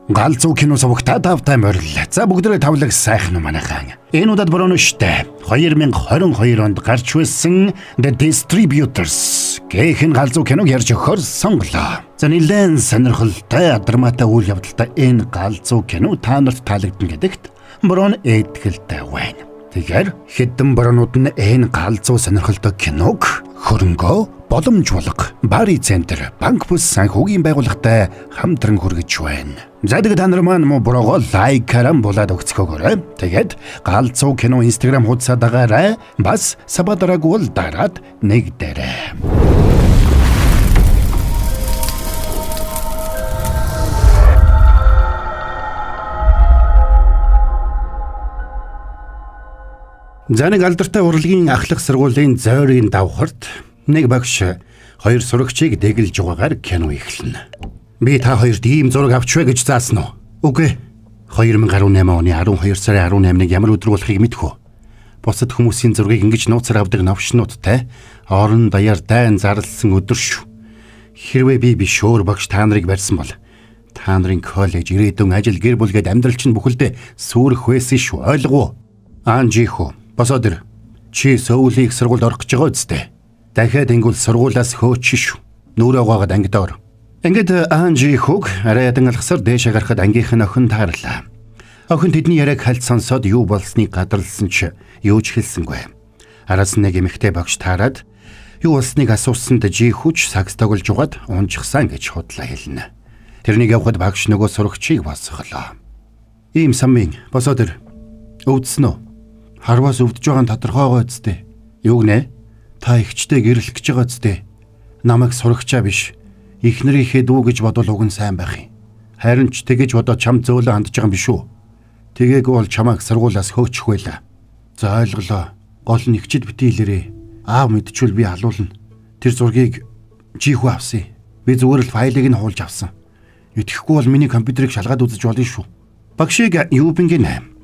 Галзуу кино сувагтаа тавтай морил. За бүгдээ тавлаг сайхан манайхан. Энэ удаад борооно штэ. 2022 онд гарч байсан The Distributors гэхэн галзуу киног ярьж өгөхөөр сонголоо. За нэлээд сонирхолтой драматай үйл явдалтай энэ галзуу кино та нарт таалагдана гэдэгт борооно итгэлтэй байна. Тэгэхээр хэдэн бороонууд нь энэ галзуу сонирхолтой киног хөрөнгөө боломжуулга Бари центр банк бус санхүүгийн байгууллагатай хамтран хүргэж байна. За тэгээд та нар маань бороогоо лайкаран булаад өгцгөөгөөрэй. Тэгээд галзуу кино Instagram хуудасаа дагаарай. Бас сабадарагуул дараад нэгдээрэй. За нэг алдартай урлагийн ахлах сургуулийн зойрын давхарт нэг багш хоёр сурагчийг дэглэж байгаагаар кино эхэлнэ. Би та хоёрт ийм зураг авчвэ гэж заасан уу? Үгүй. 2018 оны 12 сарын 18-ыг ямар өдөр болохыг мэдхүү. Бусад хүмүүсийн зургийг ингэж нууцаар авдаг новшнуудтай орон даяар дайн зарлсан өдөр шүү. Хэрвээ би биш өөр багш та нарыг барьсан бол та нарын коллеж ирээдүйн ажил гэр бүл гээд амьдрал чинь бүхэлдээ сүрэх байсан шүү. Ойлгов уу? Анжиху. Босоод ир. Чи Сөүлийг сургуульд орох гэж байгаа үстэй. Дахиад ингүүл сургуулиас хөөчих шүү. Нүрээ угаагаад ангидоор. Ингээд Анжихуг арай ядан алгасаар дээшээ гарахад ангийнх нь охин таарлаа. Охин тэдний яриаг хальт сонсоод юу болсныг гадарлсан ч юу ч хэлсэнгүй. Араас нэг эмэгтэй багш таарад юу болсныг асуусанд Жихуч сакс тоглож угаад унжихсан гэж худлаа хэлнэ. Тэрнийг явахад багш нөгөө сурагчийг босголоо. Ийм самын босоод ир. Өвдсөн үү? Харвас өвдөж байгаа нь тодорхойгоо үсттэй. Юу гинэ? Та ихчтэй гэрэлх гэж байгаа үсттэй. Намайг сурагчаа биш. Эхнэрийнхээ дүү гэж бодвол уг нь сайн байх юм. Харин ч тэгэж бодоод чам зөөлө хандж байгаа юм биш үү? Тэгээгүй бол чамайг сургуулиас хөөчих байлаа. За ойлголоо. Гол нь ихчид битгий илэрээ. Аав мэдчихвэл би халуулна. Тэр зургийг Жиху авсан. Би зүгээр л файлыг нь хуулж авсан. Итгэхгүй бол миний компьютерыг шалгаад үзэж болно шүү. Багшиг юу бингэнэ?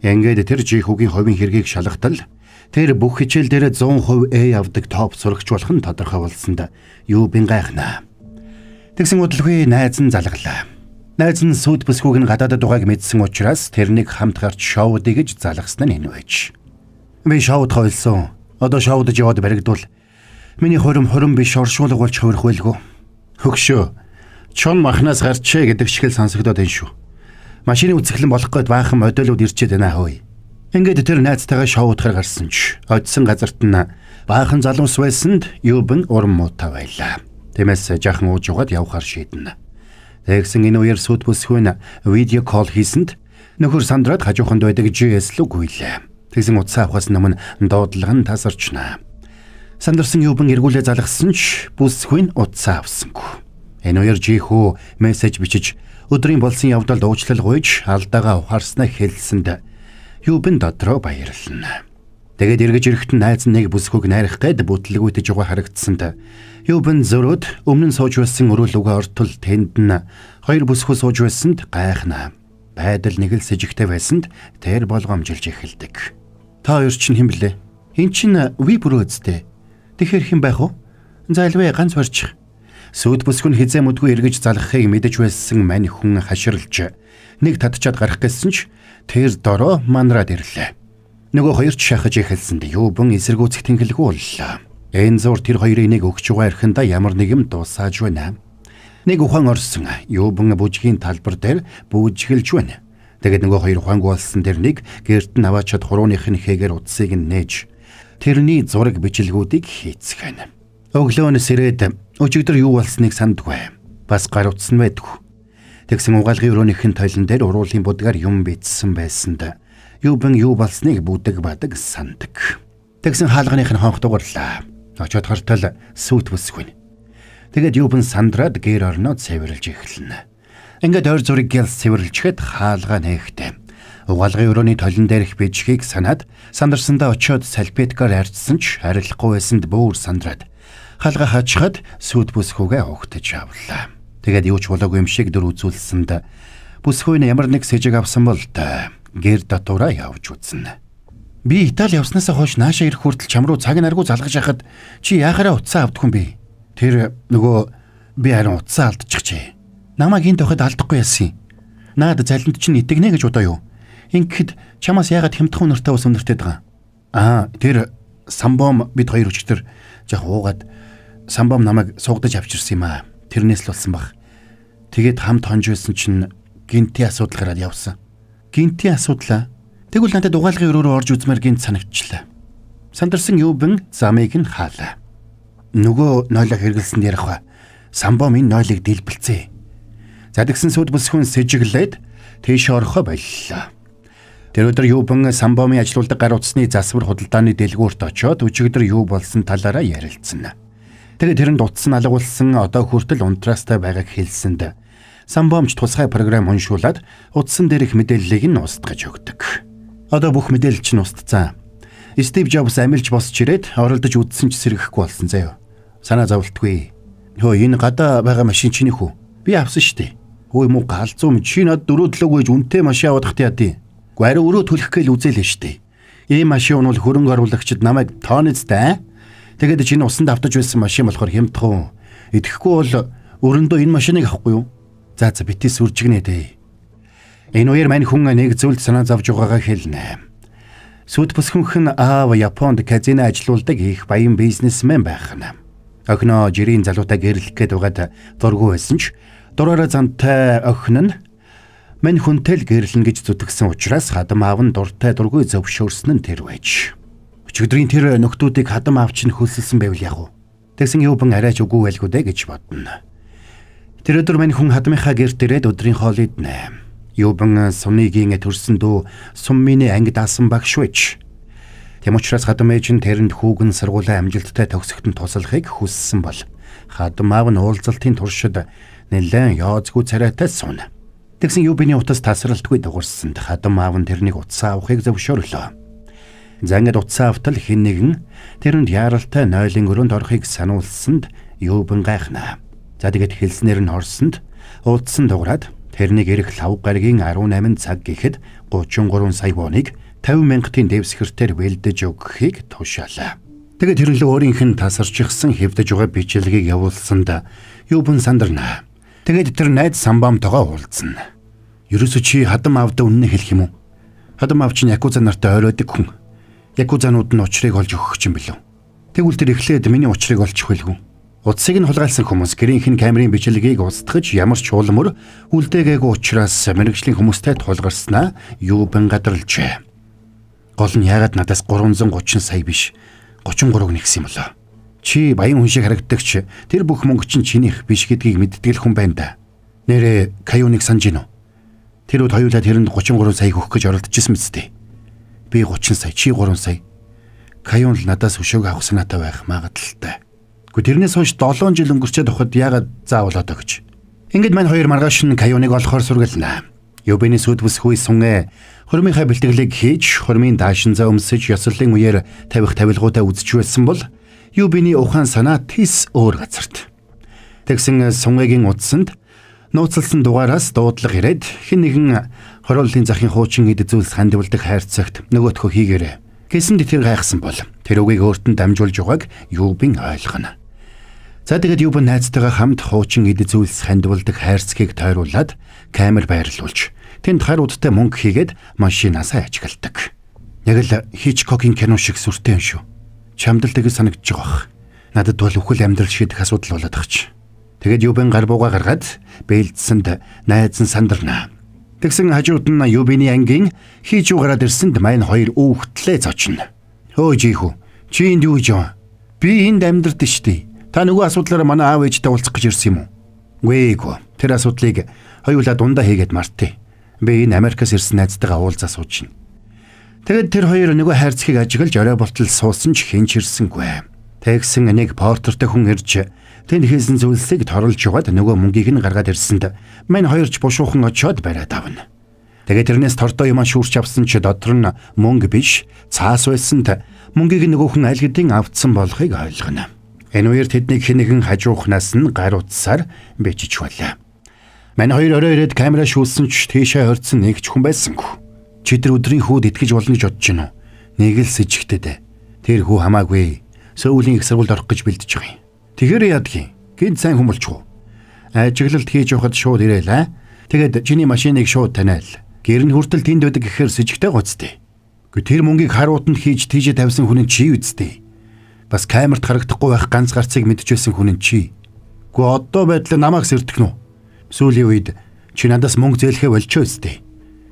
Ингээд тэр Жихугийн хувийн хэргийг шалгатал тэр бүх хичээл дээр 100% A авдаг топ сурагч болох нь тодорхой болсонд юу бин гайхнаа. Тэгсэн удалгүй найз нь залглаа. Найз нь сүд бүсгүйг нь гадаадад угааг мэдсэн учраас тэрнийг хамт гарч шоуд гэж залгасан нь энэ байж. Би шоуд хойлсон. Одоо шоудж яваад баригдвал миний хором биш оршуулга болж хувирах байлгүй. Хөгшөө. Чон махнаас гарчээ гэдэг шиг л сонсогдоод байна шүү. Машины үзэсгэлэн болох гээд баахан модулууд ирчээд байна хөөе. Ингээд тэр найзтайгаа шоудахаар гарсан ч одсон газарт нь баахан залуус байсанд юубэн уран муутай байлаа. Тиймээс жаахан ууж угаад явхаар шийднэ. Тэгсэн энэ үеэр сүд бүсгүй нь видео кол хийсэнд нөхөр сандраад хажууханд байдаг GS луг гүйлээ. Тэгсэн утсаа авахаас өмнө дуудлага нь тасарчнаа. Сандарсан юубэн эргүүлээ залгасан ч бүсгүй нь утсаа авсангүй. Энэ үеэр Жиху мессеж бичиж өдрийн болсон явдалд уучлал гуйж алдаагаа ухаарснаа хэлсэнд юубэн дотроо баярлана. Тэгээд эргэж ирэхэд найз нэг бүсгүйг найрах гээд бүтлэгүйтэж байгаа харагдсанд юубэн зөрөөд өмнө нь сууж байсан өрөөлөөгөө ортол тэнд нь хоёр бүсгүй сууж байсанд гайхнаа. Байдал нэг л сэжигтэй байсанд тэр болгоомжилж эхэлдэг. Та хоёр чинь хэн блэ? Эн чинь ви бүрөөцтэй. Тэгэхэр хэн байх вэ? Зайлвэ ганц барьчих. Сүд бүсгүй нь хизээ мүдгүй эргэж залгахыг мэдэж байсан мань хүн хаширлж нэг татчаад гарах гэсэн ч тэр дороо манраад ирлээ. Нөгөө хоёр ч шахаж эхэлсэнд юубэн эсэргүүцэх тэнхэлгүй боллоо. Энэ зур тэр хоёрыг нэг өгч байгаа эрхэндээ ямар нэг юм дуусааж байна. Нэг ухаан орсон юубэн бүжгийн талбар дээр бүжгэлж байна. Тэгээд нөгөө хоёр ухаангүй болсон тэр нэг гэрт нь аваачаад хурууных нь хэгээр утсыг нь нээж тэрний зураг бичлгүүдийг хийцгэнэ. Өглөөнөөс ирээд өчигдөр юу болсныг сандгүй. Бас гар утсан байдгүй. Тэгсэн угаалгын өрөөнийхэн тойлон дээр уруулын будгаар юм бичсэн байсанд юубэн юу болсныг бүдэг бадаг сандаг. Тэгсэн хаалганых нь хонх дугарлаа. Очоод хартал сүт бүсгүй. Тэгээд юубэн сандраад гэр орноо цэвэрлж эхэлнэ. Ингээд ойр зургийг гялс цэвэрлжгээд хаалгаа нээхтэй. Угаалгын өрөөний тойлон дээрх бичгийг санаад сандарсандаа очоод салфеткаар арчсан ч харилцахгүй байсанд бөөр сандраад хаалга хачгаад сүд бүсгүйгээ угтаж авлаа. Тэгээд юу ч болоогүй юм шиг дөр үзүүлсэнд бүсгүй нь ямар нэг сэжиг авсан бол гэр дотоороо явж үзнэ. Би Итали явснаас хойш наашаа ирэх хүртэл чам руу цаг наргүй залгаж яхад чи яахаараа утсаа авдаггүй юм бэ? Тэр нөгөө би харин утсаа алдчихжээ. Намайг энд тохиод алдахгүй яасан. Наад залинд чинь итгэнэ гэж бодоо юу? Ингэхэд чамаас яагаад хямдхан өнөртэй ус өнөртэй байгаа? Тэр самбом бид хоёр өчтөр жах уугаад самбом намайг сугдаж авчирсан юм аа. Тэрнээс л болсон баг. Тэгээд хамт хонж байсан чинь гинтийн асуудал гараад явсан. Гинтийн асуудал. Тэгвэл надад угаалгын өрөөрөө орж үзмээр гинт санагчлаа. Сандарсан юубэн замыг нь хаалаа. Нөгөө нойлог хэргэлсэн ярих ба. Самбом энэ нойлыг дэлбэлцээ. Задагсан сүд бүсгүн сэжиглээд тийш орохоо боллоо. Тэр өдөр юубэн самбомын ажилуулдаг гар утасны засвар худалдааны дэлгүүрт очиод өчигдөр юу болсон талаараа ярилцсан. Тэгээд тэрэнд утас нь алгуулсан одоо хүртэл унтраастай байгааг хэлсэнд самбомч тусгай програм уншуулад утсан дээрх мэдээллийг нь устгаж өгдөг. Одоо бүх мэдээлэл чинь устцсан. Стив Джобс амилж босч ирээд оролдож үдсэн ч сэргэхгүй болсон заяа. Санаа зовлтгүй. Энэ гадаа байгаа машин чиний хүү? Би авсан штэ. Өө муу галзуу чи над 4 төлөг гэж үнэтэй машин авах тиадیں۔ Гүрээ өрөө төлөх гээл үзэл штэ. Ийм машин нь бол хөрөнгө оруулагчид намайг тооноцтай. Тэгээд чинь усанд автаж байсан машин болохоор хямдхан. Идэхгүй бол өрөндөө энэ машиныг авахгүй юу? За битээс үржигнэ дээ. Энэ хоёр мань хүн нэг зүйлд санаа зовж байгаагаа хэлнэ. Сүд бүсгүнхэн аав Японд казино ажилуулдаг их баян бизнесмен байх нь. Охиноо жирийн залуутай гэрлэх гээд байгаад дургүй байсан ч дураараа зантай охин нь мань хүнтэй л гэрлэн гэж зүтгэсэн учраас хадам аав нь дуртай дургүй зөвшөөрсөн нь тэр байж. Өчигдрийн тэр нөхдүүдийг хадам аав чинь хөлсөлсөн байвал яг уу. Тэгсэн юубан арайч үгүй байлгүй дээ гэж бодно. Тэр өдөр мань хүн хадмынхаа гэрт ирээд өдрийн хоол иднэ. Юубан сумныгийн төрсөн дүү суммины анги даасан багш байж. Тэм учраас хадам ээж нь тэрэнд хүүгэн сургуулийн амжилттай төгсөхөд туслахыг хүссэн бол хадам аав нь уулзалтын туршид нэлээд яозгүй царайтай сууна. Тэгсэн юубины утас тасралтгүй дуурсанд хадам аав нь тэрнийг утсаа авахыг зөвшөөрлөө. Зангид утсаа автал хэн нэгэн тэрэнд яаралтай нойлын өрөөнд орохыг сануулсанд юубан гайхнаа. За тэгээд хэлснээр нь хорсонд уулзсан дуурайд тэрнийг ирэх лав гаригийн 18 цаг гэхэд 33 сая воныг 50 мянгатын дэвсгэртээр бэлдэж өгөхийг тушаалаа. Тэгээд тэр л өөрийнх нь тасарчихсан хэвдэж байгаа бичлэгийг явуулсанд юубан сандарна. Тэгээд тэр найз самбамтойгоо уулзна. Ерөөсөө чи хадам аавдаа үнэн хэлэх юм уу? Хадам аав чинь якуза нартай ойроодаг хүн. Якузанууд нь учрыг олж өгөх юм билүү? Тэгвэл тэр эхлээд миний учрыг олчих байлгүй. Утсыг нь хулгайлсан хүмүүс гэрийнх нь камерын бичлэгийг устгаж ямар ч чуулмөр үлдээгээгүй учраас мэрэгжлийн хүмүүстэй тулгарснаа юубан гадарлжээ. Гол нь яагаад надаас 330 сая биш 33-г нэгсэн юм болоо. Чи баян хүн шиг харагддагч тэр бүх мөнгө чинь чинийх биш гэдгийг мэддэг л хүн байна да. Нэрээ Каюныг санаж гинөө. Тэр үед хоёулаа тэрэнд 33 сая өгөх гэж оролдожсэн мэт дээ. Би 30 сая, чи 3 сая. Каюн л надаас өшөөг авах санаатай байх магадaltaй. Тэрнээс хойш 7 жил өнгөрчөөд ухад яагаад заавал одоо гэж. Ингээд мань хоёр маргааш нь Каюныг олохоор сургалнаа. Юбэний сүд бүсгүй сунгээ хормынхаа бэлтгэлийг хийж хормын даашинзаа өмсөж ёслолын үеэр тавих тавилгуудаа үзэж байсан бол Юбэний ухаан санаа тис өөр газарт. Тэгсэн сунгийн утсанд нууцлсан дугаараас дуудлага ирээд хэн нэгэн хорооллын захын хуучин эд зүйлс хандивалдаг хайрцагт нөгөөтхөө хийгээрэй. Гэсэнд тэр гайхсан бол тэр үгийг өөртөө дамжуулж байгааг Юбэн ойлгоно. За тэгээд юубан найзтайгаа хамт хуучин эд зүйлс хандивалдаг хайрцгийг тойруулаад камер байрлуулж тэнд харуудтай мөнгө хийгээд машинаасаа ажигладаг. Яг л Хичкокийн кино шиг сүртэй юм шүү. Чамд л тэгж санагдаж байгаа. Надад бол үхэл амьдрал шийдэх асуудал болоод багч. Тэгээд юубан гар бууга гаргаад бэлдсэнд найз нь сандарна. Тэгсэн хажууд нь Юбэний ангийн хийж угараад ирсэнд мань хоёр үүхтлээ зочно. Хөөж ийхүү. Чи энд юу гэж байгаа? Би энд амьдрал штий. Та нөгөө асуудлаараа манай аав ээжтэй уулзах гэж ирсэн юм уу? Үгүй. Тэр асуудлыг хоёулаа дундаа хийгээд мартъя. Би энэ Америкаас ирсэн найзтайгаа уулзаа суучна. Тэгэд тэр хоёр нөгөө хайрцгийг ажиглаж орой болтол суусан ч хинч ирсэнгүй. Тэгсэн нэг портертэй хүн ирж тэнд хийсэн зүйлсийг торлж яваад нөгөө мөнгийг нь гаргаад ирсэнд мань хоёрч бушуухан очиод бариад авна. Тэгээд тэрнээс тортой юм шүүрч авсан ч дотор нь мөнгө биш цаас байсанд мөнгийг нөгөө хүн аль хэдийн автсан болохыг ойлгоно. Энэ үеэр тэднийг хэнэгэн хажуухнаас нь гар утсаар бичиж байлаа. Мань хоёр орой ирээд камера шүүлсэн ч тийшээ хорцсон нэг ч хүн байсангүй. Чи тэр өдрийн хүүд итгэж болно гэж бодож гинэ үү? Нэг л сэжигтэд. Тэр хүү хамаагүй. Сөүлийн их сургуульд орох гэж бэлдэж байгаа юм. Тэгэхээр яадгийн? Гинт сайн хүн болчихоо. Ажиглалт хийж явахад шууд ирээл аа. Тэгээд чиний машиныг шууд таниал. Гэр нь хүртэл тэнд байдаг гэхээр с ิจ гтэй гоцтой. Тэр мөнгийг харуутанд хийж тийжээ тавьсан хүн нь чи үсттэй. Бас камерт харагдахгүй байх ганц гарцыг мэдчихсэн хүн нь чи. Гэхдээ одоо байдлаа намайг сэрдэх нү. Сүүлийн үед чи надаас мөнгө зээлхээ болчихоо үсттэй.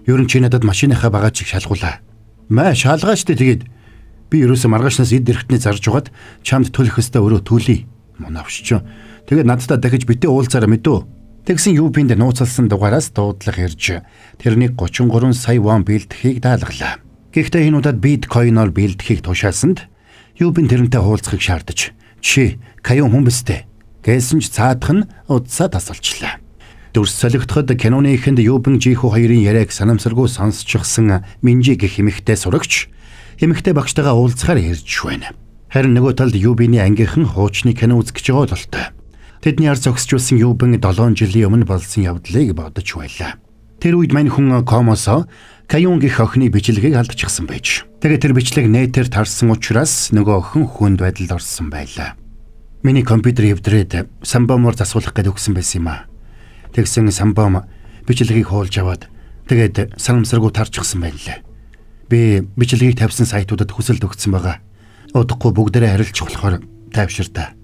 Ер нь чи надад машиныхаа багажийг шалгуулаа. Маа шалгаачтай тэгээд би ерөөсө маргаашнаас эд эрхтний зарж угаад чамд төлөх өстө өрөө төлье. Монавч. Тэгээд надтай дахиж битээ уулзаараа мэдөө. Тэгсэн юупинд нууцалсан дугаараас дуудлага ирж тэрнийг 33 сая вон бэлдэхийг даалгалаа. Гэхдээ энэ удаад биткойноор бэлдэхийг тушаасанд юупин тэрнтэй хуулзахыг шаардаж чи Каюн хүмбэстэй гэсэн ч цаадах нь удсаа тасалчлаа. Дүрс солигдоход киноны эхэнд юупин жихүү хоёрын яриаг санамсаргүй сонсчихсан Минжи гэх эмэгтэй сурагч эмэгтэй багштайгаа уулзахаар ирж байна. Харин нөгөө талд юубиний ангийнхан хуучны кино үзэж байгаа болтой. Тэдний ард зогсчихсан юубин 7 жилийн өмнө болсон явдлыг бодож байлаа. Тэр үед мань хүн комосо Каюн гэх охины бичлэгийг алдчихсан байж. Тэгээд тэр бичлэг нэтээр тарсан учраас нөгөө охин хүнд байдалд орсон байлаа. Миний компьютер эвдрээд самбомоор засуулах гэж өгсөн байсан юм а. Тэгсэн самбом бичлэгийг хуулж аваад тэгээд санамсаргүй тарчихсан байлаа. Би бичлэгийг тавьсан сайтуудад хүсэлт өгсөн байгаа. Удахгүй бүгдээрээ харилцах болохоор тайвширтаа.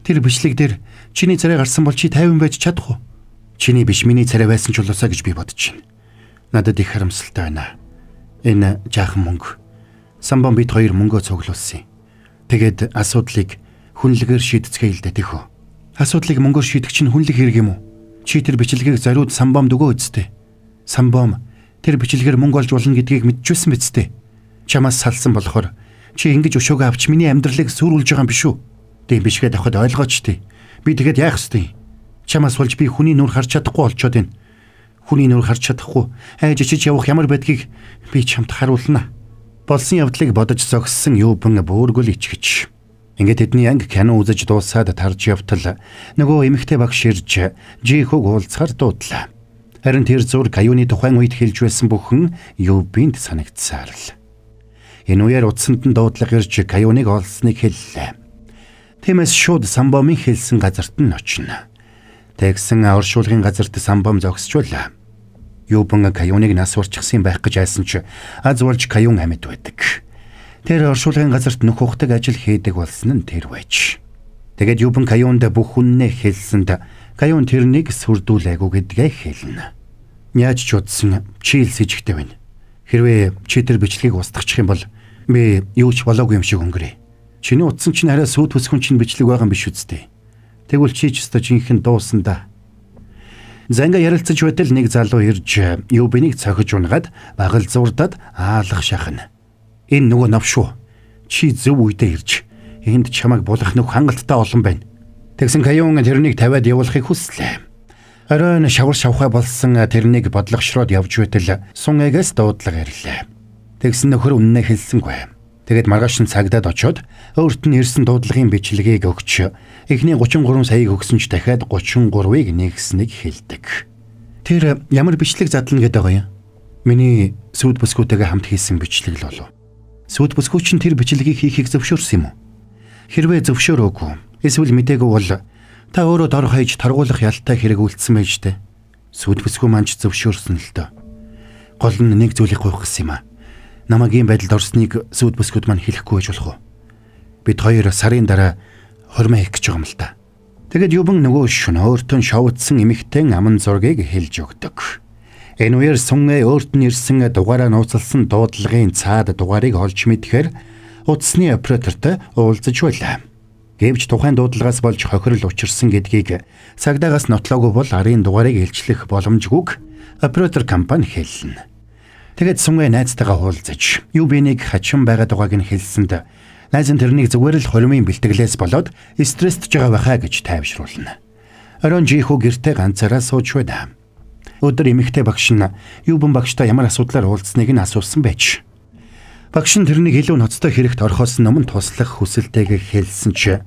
Тэр бичлэг дээр чиний царай гарсан бол чи 50 байж чадах уу? Чиний биш миний царай байсан ч болоосаа гэж би бодож байна. Надад их харамсалтай байна. Энэ жаахан мөнгө. Самбом бид хоёр мөнгөө цуглуулсан. Тэгээд асуудлыг хүнлэгээр шийдэцгээе л дээ тэхүү. Асуудлыг мөнгөөр шийдэх чинь хүнлэг хэрэг юм уу? Чи тэр бичлэгийг зориуд самбомд өгөө үсттэй. Самбом тэр бичлэгээр мөнгө олж болно гэдгийг мэдчихсэн биз дээ. Чамаас салсан болохоор чи ингэж өшөөгөө авч миний амьдралыг сүрүүлж байгаа юм биш үү? Тийм биш гэдээ авахд ойлгооч тий. Би тэгээд яах ёстой юм? Чамаас болж би хүний нүр харж чадахгүй болчоод байна. Хүний нүр харж чадахгүй айж чиж явах ямар байдгийг би чамд харуулна. Болсон явдлыг бодож зогссон юубэн бөөргөл ичгэж. Ингээд тэдний анги кино үзэж дуусаад тарж явтал нөгөө эмэгтэй багш ирж жихүүг уулзахаар дуудлаа. Харин тэр зур Каюны тухайн үед хэлж байсан бүхэн юубинд санагдсаар л. Энэ үеэр утсанд нь дуудлага ирж Каюныг олсныг хэллээ. Тиймээс шууд самбомын хэлсэн газарт нь очино. Тэгсэн оршуулгын газарт самбом зогсчихвол юубэн Каюныг нас урчихсан байх гэж айсан ч аз болж Каюн амьд байдаг. Тэр оршуулгын газарт нөх ухдаг ажил хийдэг болсон нь тэр байж. Тэгээд юубэн Каюнд бүх үннээ хэлсэнд Каюн тэрнийг сүрдүүлээгүй гэдгээ хэлнэ. Яаж ч удсан чи л с ิจ гтэй байна. Хэрвээ чи тэр бичлэгийг устгах юм бол би юу ч болоогүй юм шиг өнгөрье. Чиний утсан чинь арай сүйт бүсгүн чинь бичлэг байгаа юм биш үстэй. Тэгвэл чи ч өстө жинхэнэ дуусан да. Занга ярилцаж байтал нэг залуу ирж юубинийг цохиж унгаад багал зурдаад аалах шахна. Энэ нөгөө нав шүү. Чи зөв үедээ ирж энд чамайг булах нүх хангалттай олон байна. Тэгсэн Каюн тэрнийг тавиад явуулахыг хүслээ. Оройн шавар шавхай болсон тэрнийг бодлогошроод явж байтал сунэгээс дуудлага ирлээ. Тэгсэн нөхөр үннээ хэлсэнгүй. Тэгээд маргааш нь цагдаад очоод өөрт нь ирсэн дуудлагын бичлэгийг өгч эхний 33 саяыг өгсөн ч дахиад 33-ыг нэгснэг хэлдэг. Тэр ямар бичлэг задлана гэдэг байгаа юм? Миний сүйд бүсгүүтэйгээ хамт хийсэн бичлэг л болов. Сүйд бүсгүүч нь тэр бичлэгийг хийхийг зөвшөөрсөн юм уу? Хэрвээ зөвшөөрөөгүй эсвэл мдээгүй бол та өөрөө дор хаяж таргуулах ялтай хэрэг үлдсэн байж тээ. Сүйд бүсгүй манч зөвшөөрсөн л дөө. Гол нь нэг зүйлийг гуйх гэсэн юм аа. Намайг ийм байдалд орсныг сүйд бүсгүүд маань хэлэхгүй байж болох уу? Бид хоёр сарын дараа хормоо хийх гэж байгаа юм л та. Тэгэд юбэн нөгөө шөнө өөртөө шовдсон эмэгтэй аман зургийг хэлж өгдөг. Энэ үеэр сунгээ өөрт нь ирсэн дугаараа нууцлсан дуудлагын цаад дугаарыг олж мэдхээр утасны оператортой уулзаж байлаа. Гэвч тухайн дуудлагаас болж хохирол учирсан гэдгийг цагдаагаас нотлоогүй бол арын дугаарыг илчлэх боломжгүйг оператор компани хэлнэ. Тэгэд сунгээ найзтайгаа уулзаж юубинийг хачин байгаад байгааг нь хэлсэнд найз нь тэрнийг зүгээр л холимын бэлтгэлээс болоод стресстэй байгаа байхаа гэж тайвшруулна. Оройн жихүү гэртээ ганцаараа сууж байна. Өдөр эмэгтэй багш нь юубэн багштай ямар асуудлаар уулзсныг нь асуусан байж. Багш нь тэрнийг илүү ноцтой хэрэгт орохоос өмнө туслах хүсэлтэйг хэлсэн ч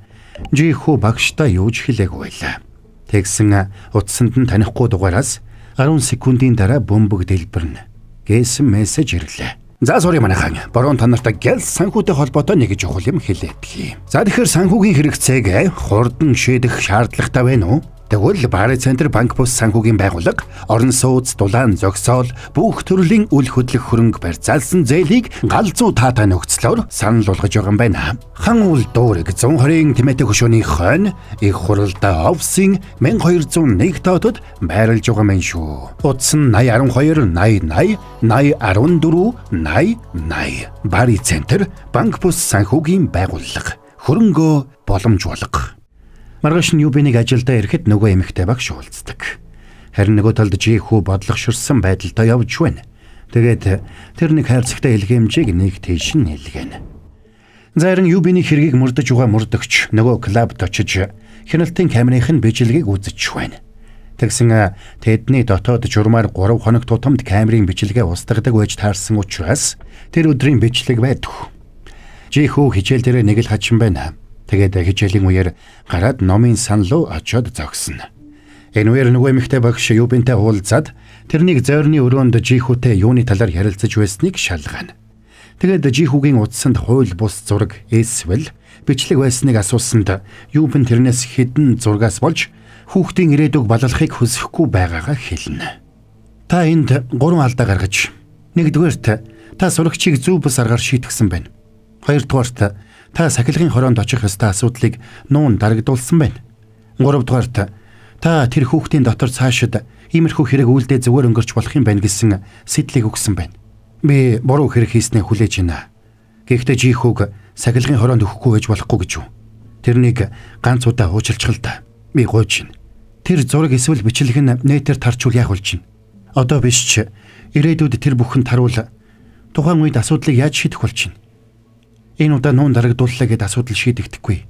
жихүү багштай юу ч хэлээгүй байлаа. Тэгсэн утсанд нь танихгүй дугаараас 10 секундын дараа бөмбөг дэлбэрнэ. Гэсэн мессеж ирлээ. За sorry манайхан. Борон та нартай гял санхүүтэй холбоотой нэг чухал юм хэлээдгий. За тэгэхээр санхүүгийн хэрэгцээг хурдан шийдэх шаардлагатай байна уу? Тэгвэл Бари Центр банк бус санхүүгийн байгууллага орон сууц, дулаан, зогсоол бүх төрлийн үл хөдлөх хөрөнгө барьцаалсан зээлийг галзуу таатай нөхцлөөр санал болгож байгаа юм байна. Хан үл дуурайг 120-ын тэмээтэй хөшөөний хойно их хуралдаа офсын 1201 тоотод байрлаж байгаа мэн шүү. Утас нь 8012 8080 8014 8080. Бари Центр банк бус санхүүгийн байгууллага. Хөрөнгөө боломжуулга. Маргааш нь юубинийг ажилдаа ирэхэд нөгөө эмэгтэй багш уулздаг. Харин нөгөө талд жихүү бодлогоширсан байдалтай явж байна. Тэгээд тэр нэг хайрцагтай илгээмжийг нэг тийш нь нэлгэн. Зарим юубиний хэргийг мөрдөж байгаа мөрдөгч нөгөө клубд очиж хяналтын камерын бичлэгийг үзэж байна. Тэгсэн тэдний дотоод журмаар 3 хоног тутамд камерын бичлэгээ устгадаг байж таарсан учраас тэр өдрийн бичлэг байдгүй. Жихүү хичээл дээр нэг л хачин байна. Тэгээд хичээлийн үеэр гараад номын сан руу очиод зогсно. Энэ үеэр нөгөө эмэгтэй багш юубинтэй уулзаад тэрнийг зойрны өрөөнд жихүүтэй юуны талаар ярилцаж байсныг шалгана. Тэгээд жихүүгийн утсанд хууль бус зураг эсвэл бичлэг байсныг асуусанд юубин тэрнээс хэдэн зургаас болж хүүхдийн ирээдүг балалахыг хүсэхгүй байгаагаа хэлнэ. Та энд 3 алдаа гаргаж, нэгдүгээрт та сурагчийг зөв бус аргаар шийтгсэн байна. Хоёрдугаарт та сахилгын хороонд очих ёстой асуудлыг нуун дарагдуулсан байна. Гуравдугаарт та тэр хүүхдийн дотор цаашид иймэрхүү хэрэг үйлдэл зүгээр өнгөрч болох юм байна гэсэн сэтлийг өгсөн байна. Би буруу хэрэг хийснээ хүлээж байна. Гэхдээ жихүүг сахилгын хороонд өгөхгүй байж болохгүй гэж юу? Тэрнийг ганц удаа уучлчих л да. Би гуйж байна. Тэр зураг эсвэл бичлэг нь нэтээр тарчвал яах болж байна? Одоо биш ч ирээдүйд тэр бүхэн таруул тухайн үед асуудлыг яаж шийдэх болж байна? Энэ удаа нуун дарагдууллаа гэд асуудал шийдэгдэхгүй.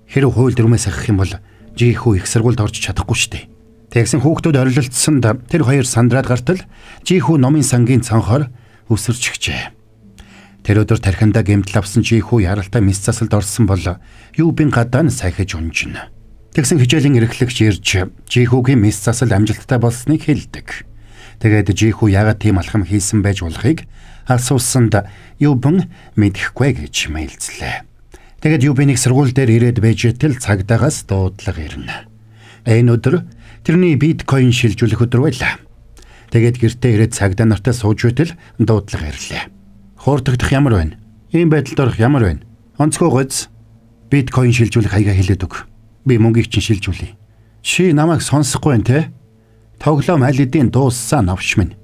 Хэрэв хууль дүрмээс ахих юм бол жихүү их сургуульд орж чадахгүй штэ. Тэгсэн хүүхдүүд орилолцсонд тэр хоёр сандраад гартал жихүү номын сангийн цонхоор өсөрчихжээ. Тэр өдөр тархиндаа гэмтэл авсан жихүү яралтай мис засалд орсон бол юубин гадаа нь сахиж унжина. Тэгсэн хичээлийн эрхлэгч ирж жихүүгийн мис засал амжилттай болсныг хэлдэг. Тэгээд жихүү яагаад тийм алхам хийсэн байж болохыг асуусанд юубин мэдэхгүй гэж мэйлцлээ. Тэгээд юубинийг сургууль дээр ирээд бэжэтэл цагдаагаас дуудлага ирнэ. Энэ өдөр тэрний биткойн шилжүүлэх өдөр байлаа. Тэгээд гэртээ ирээд цагдаа нартай сууж байтал дуудлага ирлээ. Хуурдагдах ямар байна? Ийм байдалд орох ямар байна? Онцгой гоц биткойн шилжүүлэх хаяга хэлээд өг. Би мөнгийг чинь шилжүүлье. Чи намайг сонсохгүй байна те? Тоглоом аль хэдийн дууссан новш минь.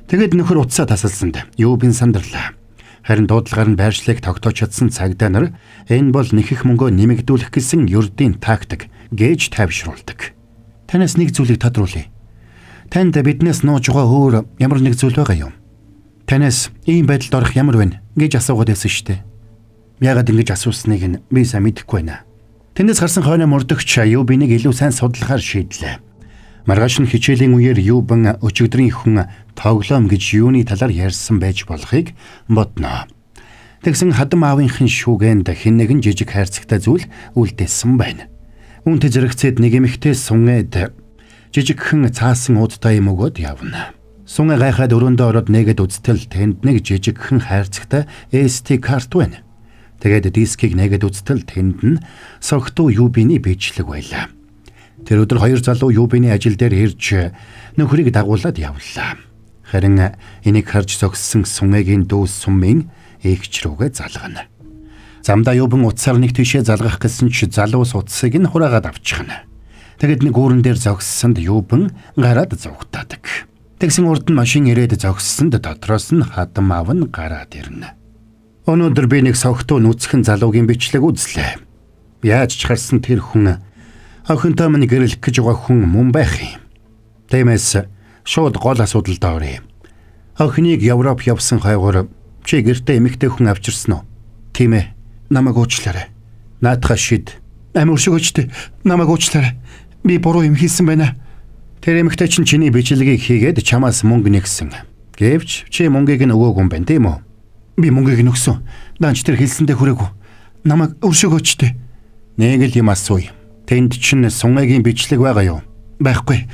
Тэгэд нөхөр утсаа тасалсанд юубин сандарлаа. Харин дуудлагаар нь байршлыг тогтоож чадсан цагдаа нар энэ бол нэхэх мөнгөө нэмэгдүүлэх гэсэн ердийн тактик гэж тайвшруулдаг. Танаас нэг зүйлийг тодруулъя. Танд биднээс нууж байгаа өөр ямар нэг зүйл байгаа юм? Танаас ийм байдалд орох ямар байна гэж асуугаад байсан шүү дээ. Яагаад ингэж асуусныг нь би сайн мэдэхгүй байна. Тэндээс гарсан хойно мөрдөгч юубинийг илүү сайн судлахаар шийдлээ. Маргааш нь хичээлийн үеэр юубин өчигдрийн хүн тоглоом гэж юуны талаар ярьсан байж болохыг бодноо. Тэгсэн хадам аавынхын шүүгэнд хэн нэгэн жижиг хайрцагтай зүйл үлдээсэн байна. Үүнтэй зэрэгцээд нэг эмэгтэй сунгээд жижигхэн цаасан уудтай юм өгөөд явна. Сунгаа гайхаад өрөөндөө ороод нэгэд үзтэл тэнд нэг жижигхэн хайрцагтай SD карт байна. Тэгээд дискийг нэгэд үзтэл тэнд нь согтуу юубиний бичлэг байлаа. Тэр өдөр хоёр залуу юубиний ажил дээр ирж нөхрийг дагуулад явлаа. Харин энийг харж зогссон сунгийн дүүс сумын эгч рүүгээ залгана. Замдаа юубин утсаар нэг тийшээ залгах гэсэн ч залуус утсыг нь хураагаад авчихна. Тэгэд нэг үүрэн дээр зогссонд юубин гараад зугтаадаг. Тэгсэн урд нь машин ирээд зогссонд дотроос нь хадам аав нь гараад ирнэ. Өнөөдөр би нэг согтуу нүцгэн залуугийн бичлэг үзлээ. Яаж ч харсан тэр хүн охинтой минь гэрэлх гэж байгаа хүн мөн байх юм. Тиймээс шууд гол асуудалд оръё. Охиныг Европ явсан хайгуур чи гэртээ эмэгтэй хүн авчирсан уу? Тийм ээ. Намайг уучлаарай. Наадхаа шид. Амар шиг өчтөй. Намайг уучлаарай. Би буруу юм хийсэн байна. Тэр эмэгтэй чинь чиний бичлэгийг хийгээд чамаас мөнгө нэгсэн. Гэвч чи мөнгийг нь өгөөгүй юм байна, тийм үү? Би мөнгийг нь өгсөн. Данч тэр хэлсэндээ хүрээгүй. Намайг өршөөгөөчтэй. Нэг л юм асууя. Тэнд чинь сунгийн бичлэг байгаа юу? Байхгүй.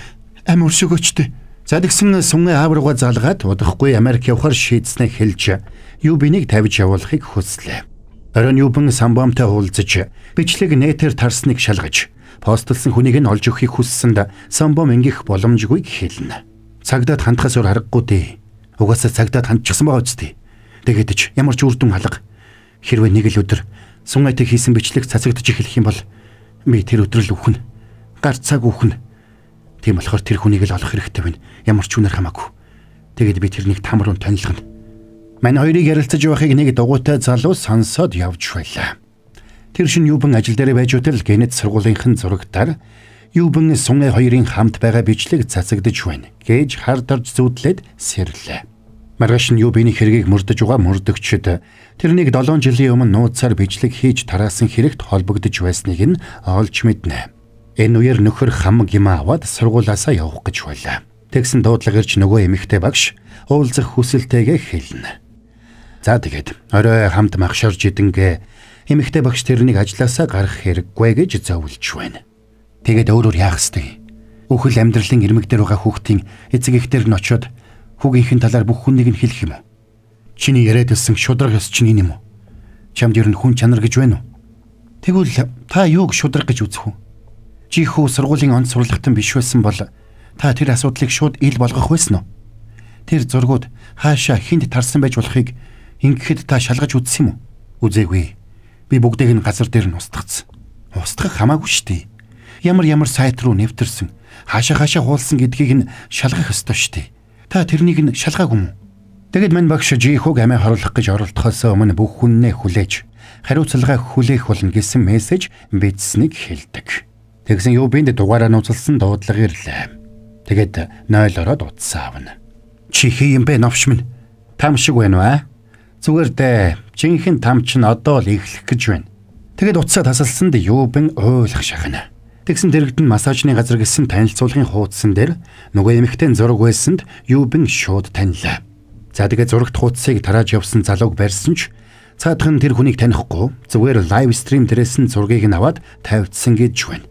Амар өршөөгөөчтэй. За тэгсэн сунгийн аав руугаа залгаад удахгүй Америк явахаар шийдснээ хэлж юубинийг тавьж явуулахыг хүслээ. Орон юубин самбамтай уулзаж бичлэг нэтээр тарсныг шалгаж Постолсон хүнийг нь олж өгөхийг хүссэнд Самбом ингэх боломжгүй хэлнэ. Цагдаад хандхаас өөр аргагүй дээ. Угаасаа цагдаад хандчихсан байгаа үстэй. Тэгээд ч ямар ч үр дүн алга. Хэрвээ нэг л өдөр Сунгайтай хийсэн бичлэг цацагдж эхлэх юм бол би тэр өдрөл үхнэ. Гар цаг үхнэ. Тийм болохоор тэр хүнийг л олох хэрэгтэй байна. Ямар ч үнээр хамаагүй. Тэгээд би тэрнийг там руу тонилгоно. Мань хоёрыг ярилцаж байхыг нэг дугуйтай залуу сонсоод явж байлаа. Тэр шин Юбэн ажил дээр байж үтэл генет сургуулийнхын зурагтаар Юбэн Сунгай хоёрын хамт байгаа бичлэг цацагдж байна гэж хардарж зүудлээд сэрлээ. Маргааш нь Юбэний хэргийг мөрдөж байгаа мөрдөгчд тэрнийг 7 жилийн өмнө нууцаар бичлэг хийж тараасан хэрэгт холбогдож байсныг нь олж мэднэ. Энэ үеэр нөхөр хамаг юм аваад сургуулаасаа явах гэж байлаа. Тэгсэн дуудлага ирж нөгөө эмэгтэй багш уулзах хүсэлтэйгээ хэлнэ. За тэгээд орой хамт магшарж идэнгээ эмэгтэй багш тэрнийг ажилласаа гарах хэрэггүй гэж зовлж байна. Тэгээд өөрөөр яах ёстой. Үхэл амьдралын ирмэг дээр байгаа хүүхдийн эцэг эхтэр нь очиод хүүгийнхэн талаар бүх хүнийг нь хэлэх юм уу? Чиний яриад ирсэн шудраг ёс чинь энэ юм уу? Чамд ер нь хүн чанар гэж байна уу? Тэгвэл та юуг шудраг гэж үзэх вэ? Чи хүү сургуулийн онд сурлагтан биш байсан бол та тэр асуудлыг шууд ил болгох байсан уу? Тэр зургууд хаашаа хинд тарсан байж болохыг ингэхэд та шалгаж үзсэн юм уу? Үзээгүй. Би бүгдийг нь газар дээр нь устгацсан. Устгах хамаагүй штий. Ямар сайт руу нэвтэрсэн, хаашаа хуулсан гэдгийг нь шалгах ёстой штий. Та тэрнийг нь шалгаагүй юм уу? Тэгэд мань багш жихуг амиа харуулах гэж оролдохоос өмнө бүх хүннээ хүлээж, хариуцлагаа хүлээх болно гэсэн мессеж бичсэнийг хэлдэг. Тэгсэн Юбэнд дугаараа нууцлсан дуудлага ирлээ. Тэгэд 0 ороод утсаа авна. Чи хий юм бэ новш минь? Там шиг байна уу? Зүгээр дээ. Жинхэнэ там ч одоо л эхлэх гэж байна. Тэгэд утсаа тасалсанд Юбэн ойлгох шахна. Тэгсэн дэрэгдэн массажны газар гэсэн танилцуулгын хуудсан дээр нөгөө эмэгтэй зураг байсанд Юбэн шууд танилаа. За тэгээд зурагт хуудсыг тарааж явсан залууг барьсан ч цаадхан тэр хүнийг танихгүй зүгээр лайв стрим дээрээс нь зургийг нь аваад тавьдсан гэж байна.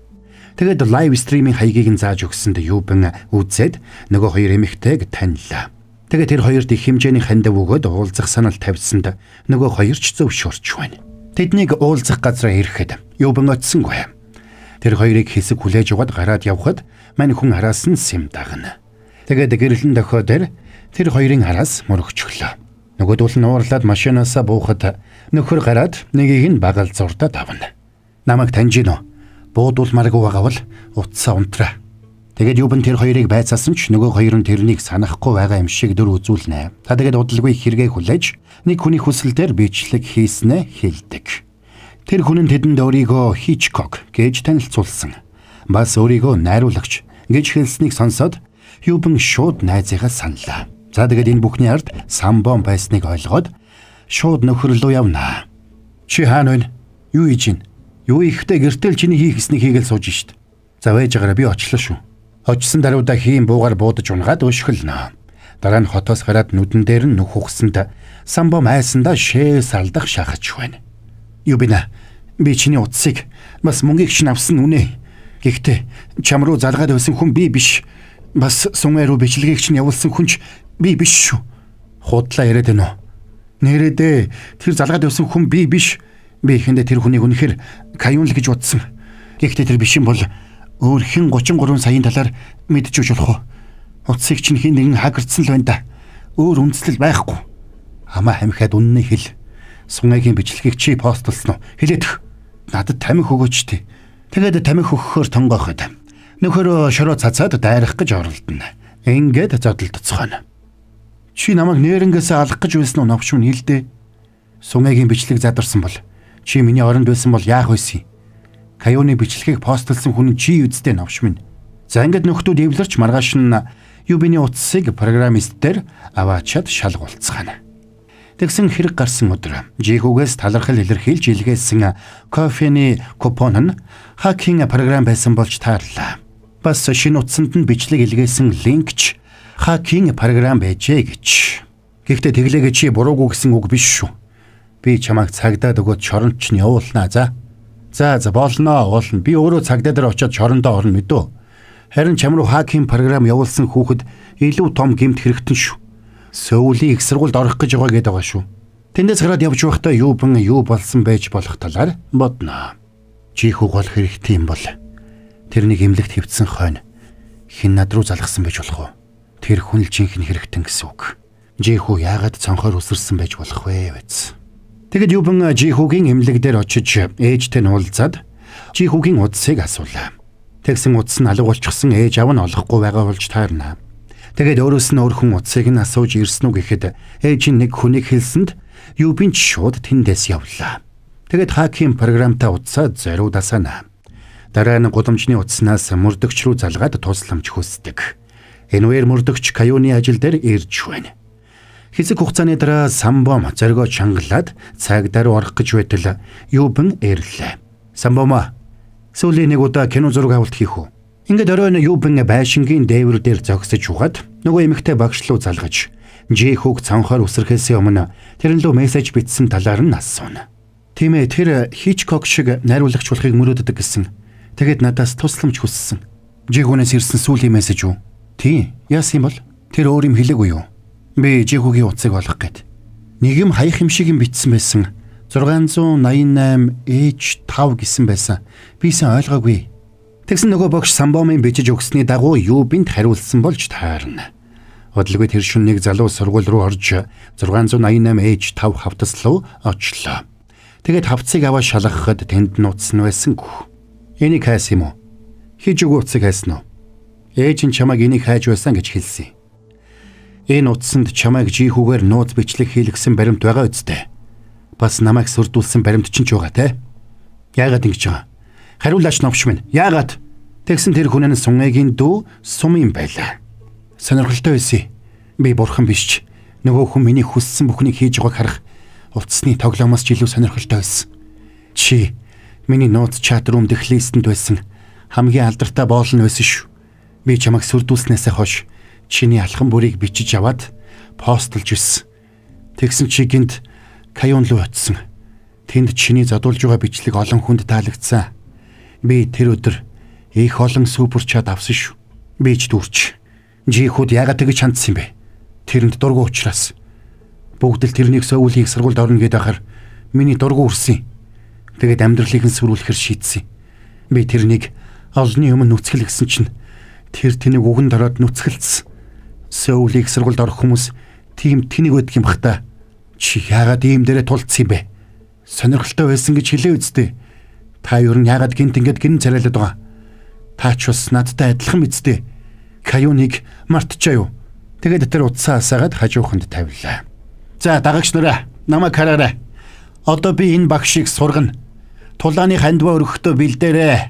Тэгээд лайв стримийн хаягийг нь зааж өгсөнд Юбэн үзээд нөгөө хоёр эмэгтэйг танилаа. Тэгээд тэр хоёрт их хэмжээний хандив өгөөд уулзах санал тавьсанд нөгөө хоёр ч зөвшөөрч байна. Тэднийг уулзах газраа ирэхэд Юбэн очсонгүй. Тэр хоёрыг хэсэг хүлээж угаад гараад явхад мань хүн араас нь сэм дагна. Тэгээд гэрлэн дохио дээр тэр хоёрын араас мөрөгчлөө. Нөгөөдөл нь уурлаад машинаасаа буухад нөхөр гараад нэгийг нь багал зурдаад авна. Намайг таньж гинөө. Буудуулмааргүй байгаа бол утсаа унтраа. Тэгээд Юбэн тэр хоёрыг байцаасан ч нөгөө хоёр нь тэрнийг санахгүй байгаа юм шиг дөр үзүүлнэ. Та тэгээд удалгүй хэрэгээ хүлээж нэг хүний хүсэл дээр бичлэг хийснэ хэлдэг. Тэр хүн нь тэдэнд өөрийгөө Хичкок гэж танилцуулсан. Бас өөрийгөө найруулагч гэж хэлснийг сонсоод Юбэн шууд найзыгаа саналаа. За тэгээд энэ бүхний ард Самбом байсныг ойлгоод шууд нөхөр рүү явна. Чи хаана вэ? Юу хийж гин? Юу ихтэй гэртэл чиний хийх гэснийг хийгээл сууж шít. За байж байгаараа би очлоо шүү. Очсон даруйда хийн буугаар буудаж унгаад өшгөлнө. Дараа нь хотоос гараад нүдэн дээр нь нүх ухсанд Самбом айсандаа шээс алдах шахаж байна. Юбина, би чиний утсыг бас мөнгийг чинь авсан үнэ. Гэхдээ чам руу залгаад байсан хүн би биш. Бас Сунгай руу бичлэгийг чинь явуулсан хүн ч би биш шүү. Худлаа яриад байна уу? Нэрээдээ тэр залгаад байсан хүн би биш. Би ихэндээ тэр хүнийг үнэхээр Каюн л гэж бодсон. Гэхдээ тэр биш юм бол өөр хэн 33 саяын талаар мэдчихэж болох уу? Утсыг чинь хин нэгэн хагардсан л байна да. Өөр үндэслэл байхгүй. Амаа хамихад үннээ хэл. Сунгайгийн бичлэгийг чи постлсон уу? Хэлээдэх. Надад тамхи өгөөч тий. Тэгээд тамхи өгөхөөр тонгооход нөхөр шороо цацаад дайрах гэж оролдоно. Ингээд зодолдоцгоно. Чи намайг нэрнгээс алах гэж байсан уу новш минь хэлдэ. Сунгайгийн бичлэг задарсан бол чи миний оронд байсан бол яах вэ? Каюны бичлэгийг постлсон хүн чи үздэй новш минь. За ингээд нөхдүүд эвлэрч маргааш нь Юбиний утсыг программист дээр аваачаад шалгуулцгаана. Тэгсэн хэрэг гарсан өдөр жихүүгээс талархал илэрхийлж илгээсэн кофений купон нь хакинг програм байсан болж таарлаа. Бас шинэ утсанд нь бичлэг илгээсэн линкч хакинг програм байжээ гэж. Гэхдээ тэглээгээ чи буруугүй гэсэн үг биш шүү. Би чамайг цагдаад өгөөд чоронд ч нь явуулнаа за. За болно. Би өөрөө цагдаа дээр очиод чорондоо орно мэдөө. Харин чам руу хакинг програм явуулсан хүүхэд илүү том гэмт хэрэгтэн шүү. Сөүлийн их сургуульд орох гэж байгаа гэдэг байгаа шүү. Тэндээс гараад явж байхдаа юу болсон байж болох талаар бодно. Чихүү гол хэрэгтэй юм бол Тэрнийг эмнэлэгт хэвдсэн хойно хэн над руу залгасан байж болох вэ? Тэр хүн л жинхэнэ хэрэгтэн гэсэн үг. Жихүү яагаад цонхоор үсэрсэн байж болох вэ вэ? Тэгэд Юбэн Жихүүгийн эмнэлэг дээр очиж ээжтэй нь уулзаад Жихүүгийн удсыг асуулаа. Тэгсэн удс нь алга болчихсон ээж аав нь олохгүй байгаа болж таарна. Тэгээд өөрөөс нь өөр хүн удсыг нь асууж ирсэн үг гэхэд ээж нь нэг хүнийг хэлсэнд Юбэн шууд тэндээс явлаа. Тэгээд хакийн програмтаа удсаа зориудасана. Дараа нь гудамжны утаснаас мөрдөгч рүү залгаад тусламж хүсдэг. Энэвэр мөрдөгч Каюуны ажил дээр ирж байна. Хэсэг хугацааны дараа Самбом зоргоо чангалаад цагдаа руу орох гэж байтал Юбэн ирлээ. Самбома сүүлийн нэг удаа кино зураг авалт хийх үү? Ингээд оройн Юбэн байшингийн дээвэр дээр зогсож угаад нөгөө эмэгтэй багш руу залгаж Жихүүг цанхаар үсрэхээс өмнө тэрэн лөө мессеж бичсэн талаар нь асууна. Тийм ээ, тэр Хичкок шиг найруулагч болохыг мөрөөддөг гэсэн. Тэгээд надаас тусламж хүссэн. Жихүүнээс ирсэн сүүлийн мессеж үү? Тийм. Яасан юм бол? Тэр өөр юм хэлээгүй юу? Би Жихүүгийн утсыг олох гээд. Нэг юм хаях юм шиг юм бичсэн байсан. 688 H5 гэсэн байсан. Бийсэн ойлгоогүй. Тэгсэн нөгөө багш Самбомын бичиж өгсөний дагуу Юбэнд хариулсан болж таарна. Удалгүй тэр шөнө нэг залуу сургууль руу орж 688 H5 хавтас руу очлоо. Тэгээд хавцыг аваа шалгахад тэнд нууцсан байсангүй. Энийг хайсан юм уу? Хийж өгөө утсыг хайсан уу? Ээж нь чамайг энийг хайж байсан гэж хэлсэн. Энэ утсанд чамайг Жихүүгээр нууц бичлэг хийлгсэн баримт байгаа үстэй. Бас намайг сүрдүүлсэн баримт ч байгаа те. Яагаад ингэж байгаа? Хариулаач новш минь. Яагаад? Тэгсэн тэр хүн нь Сунгийн дүү Сум юм байлаа. Сонирхолтой байсан. Би бурхан биш ч нөгөө хүн миний хүссэн бүхнийг хийж байгааг харах утасны тоглоомоос ч илүү сонирхолтой байсан. Чи миний нууц чат рум дэх листэнд байсан хамгийн алдартай боол нь байсан шүү. Би чамайг сүрдүүлснээсээ хойш чиний алхан бүрийг бичиж аваад постлж ирсэн. Тэгсэн чи гинт Каюун руу очсон. Тэнд чиний задуулж байгаа бичлэг олон хүнд таалагдсан. Би тэр өдөр их олон супер чат авсан шүү. Би ч дүүрч. Жихүүд яагаад тэгж хандсан юм бэ? Тэрэнд дургу учраас. Бүгд л тэрнийг сөүлийг сургуульд орно гэдээ ахаар миний дургу үрсэн. Тэгээд амьдралыг нь сүрүүлэхэр шийдсэн. Би тэрнийг олонний өмнө нүцгэл гисэн чинь тэр тэнийг үгэнд ороод нүцгэлцсэн. Сөүлийг сургуульд орох хүмүүс тийм тэнийг байдаг юм бах та. Чи яагаад ийм дээрээ тулцсан юм бэ? Сонирхолтой байсан гэж хэлээ үсттэй. Та юу н яагаад гинт ингэж гин царайлаад байгаа? Та ч бас надтай адилхан үсттэй. Каюуныг мартчихаа юу? Тэгээд тэр утсаа асаагаад хажууханд тавилаа. За дагагч нараа, намайг хараарай. Одоо би энэ багшийг сургана. Тулааны хандваа өргөхдөө бэлдээрээ.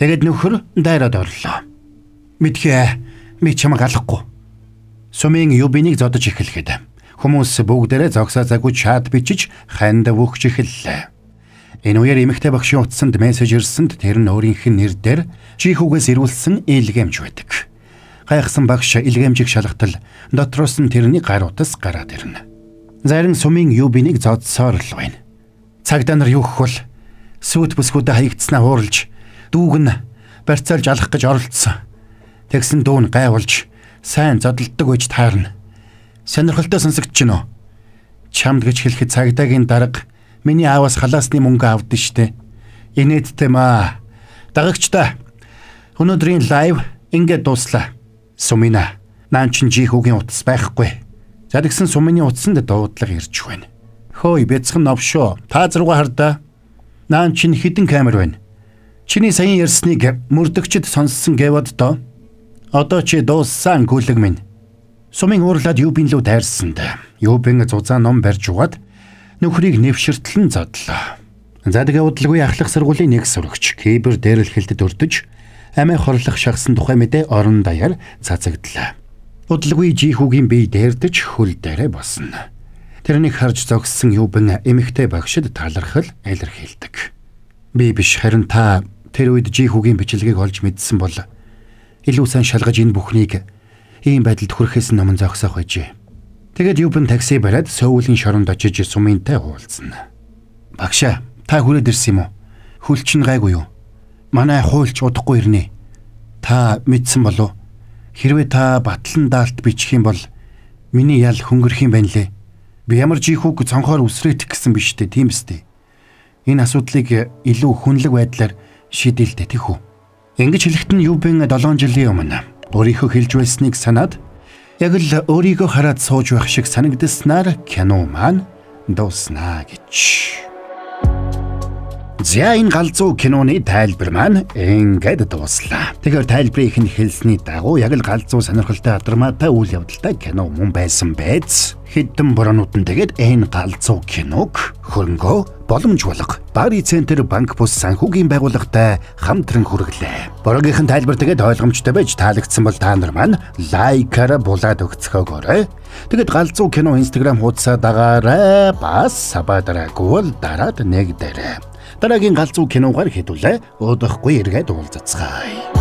Тэгээд нөхөр дайраад орлоо. Мэдхээ, би чамайг алахгүй. Сумын Юбэнийг зодож эхлэхэд хүмүүс бүгдээрээ зогсоо заггүй чат бичиж ханд вөхж эхэллээ. Энэ үеэр эмэгтэй багшийн утсанд мессеж ирсэнд тэр нь өөрийнх нь нэр дээр Жихүүгээс ирүүлсэн илгээмж байдаг. Гайхсан багш илгээмжийг шалгатал дотроос нь тэрний гар утас гараад ирнэ. Зарим сумын Юбэнийг зодсоор л байна. Цагдаа нар юу гэх бол сүйт бүсгүүдэд хаягдснаа хууралж дүүг нь барьцаалж алах гэж оролдсон. Тэгсэн дүү нь гайвуулж сайн зодолдог гэж таарна. Сонирхолтой сонсогдож байна уу? Чамд гэж хэлэхэд цагдаагийн дарга миний ааваас халаасны мөнгө авдсан штэ. Инээдтэй маа. Дагагчдаа өнөөдрийн лайв ингээд дуслаа. Сумина, наан чин Жихүүгийн утас байхгүй. За тэгсэн Сумины утсанд дуудлага ирж байна. Хөөе бяцхан новшоо. Та зургаа хардаа. Наан чин хідэн камер байна. Чиний саяын ярьсныг мөрдөгчд сонссон гэвэд доо. Одоо чи дууссан гүлэг минь. Сумын уурлаад Юбэн лөө дайрсанд. Юбэн зузаан ном барьж угаад нөхрийг нэвширтлэн зодлоо. За тэгээ удалгүй ахлах сургуулийн нэг сурагч кибер дээрлэхэлд өртөж амиа хорлох шахсан тухай мэдээ орон даяар цацагдлаа. Удалгүй Жихүүгийн бие дээрдэж хөл дээрээ босно. Тэрнийг харж зогссон Юбэн эмэгтэй багшид талархал илэрхийлдэг. Би биш харин та тэр үед Жихүүгийн бичлэгийг олж мэдсэн бол илүү сайн шалгаж энэ бүхнийг ийм байдалд хүрэхээс өмнө зогсоох байжээ. Тэгээд Юбэн такси бариад Сөүлийн шоронд очиж Сумынтай уулзсан. Багшаа, та хүрээд ирсэн юм уу? Хөл чинь гайгүй юу? Манай хуульч удахгүй ирнэ. Та мэдсэн болов? Хэрвээ та батлан даалт бичих юм бол миний ял хөнгөрөх юм байна лээ. Би ямар Жихүүг цонхоор үсрээдэх гэсэн биш үү, тийм үстэй. Энэ асуудлыг илүү хүнлэг байдлаар шийдэлдэ тийхүү. Ингэж хэлэхэд нь Юбэн 7 жилийн өмнө өөрийнхөө хэлж байсныг санаад яг л өөрийгөө хараад сууж байх шиг санагдаснаар кино маань дууснаа гэж. За энэ галзуу киноны тайлбар маань ингээд дууслаа. Тэгэхээр тайлбарыг ихэнх хэлсний дагуу яг л галзуу сонирхолтой драматай үйл явдалтай кино мөн байсан байц. Хэдэн буруунууд нь тэгээд энэ галзуу киног хөрөнгөө боломж болго Бари Центр банк бус санхүүгийн байгууллагатай хамтран хүргэлээ. Борогийнхэн тайлбар тэгээд ойлгомжтой байж таалагдсан бол та нар маань лайкаараа булаад өгцгөөгөөрэй. Тэгээд галзуу кино Instagram хуудасаа дагаарай. Бас сабадараагүй бол дараад нэгдээрэй. Дараагийн галзуу киногаар хэдүүлээ удахгүй эргээд уулзацгаая.